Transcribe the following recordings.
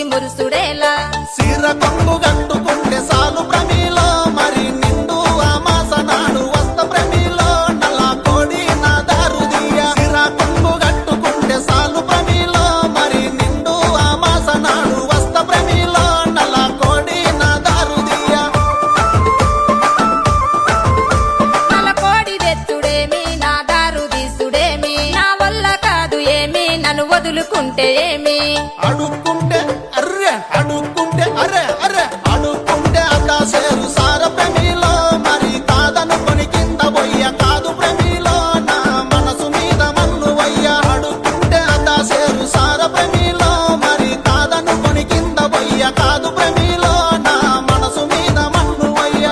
చూసి మురుసుడేలా సీర కొంగు కట్టుకుంటే సాలు ప్రమిలో మరి నిండు అమాస నాడు వస్త ప్రమిలో నల్ల కోడి నా దారుదియ సీర కొంగు కట్టుకుంటే సాలు ప్రమిలో మరి నిండు అమాస నాడు వస్త ప్రమిలో నల్ల కోడి నా దారుదియ నల్ల కోడి తెచ్చుడేమి నా దారు తీసుడేమి నా వల్ల కాదు ఏమి నన్ను వదులుకుంటే ఏమి అడుక్కుంటే అర్రె అడుక్కుంటే అరే అరే అడుక్కుంటే అకాశేరు సార ప్రమిలో మరి కాదనుకొని కింద పోయ్య కాదు ప్రమిలో నా మనసు మీద మన్ను వయ్య అడుక్కుంటే అకాశేరు సార ప్రమిలో మరి కాదనుకొని కింద పోయ్య కాదు ప్రమిలో నా మనసు మీద మన్ను వయ్య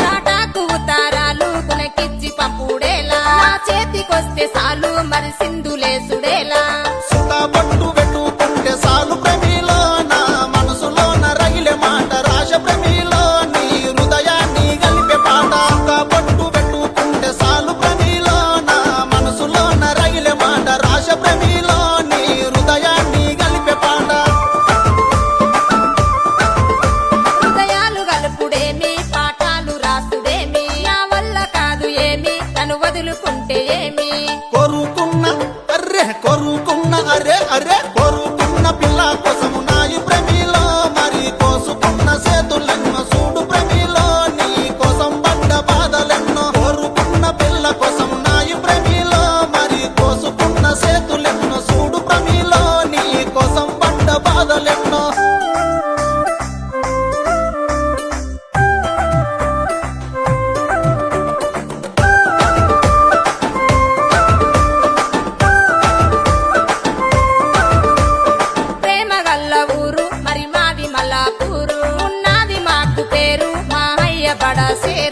తాటాకు ఉతారాలు కునకిచ్చి పంపుడేలా నా చేతికొస్తే సాలు మరి సింధులేసుడేలా సుతా పట్టు పెట్టుకుంటే సాలు ప్రమిలో నా మనసులోన రగిలే మాట రాశ ప్రమిలో నీ హృదయాన్ని గలిపే పాట సుతా పట్టు పెట్టుకుంటే సాలు ప్రమిలో నా మనసులోన రగిలే మాట రాశ ప్రమిలో నీ హృదయాన్ని గలిపే పాట హృదయాలు గలుపుడేమి పాఠాలు రాసుడేమి నా వల్ల కాదు ఏమి తను వదులుకుంటే ఏమి కొరుకున్న అరే అరే కొరుకున్న పిల్ల కోసము నాయి ప్రమిలో మరి కోసుకున్న చేతులెన్నో చూడు ప్రమిలో నీ కోసం పడ్డ బాధలెన్నో కొరుకున్న పిల్ల కోసం నాయి ప్రమిలో మరి కోసుకున్న చేతులెన్నో చూడు ప్రమిలో నీ కోసం పడ్డ బాధలెన్నో ప్రేమ గల్ల ఊరు మరి మాది మల్లాపూరు ఉన్నది మాకు పేరు మా అయ్య బడా సేరు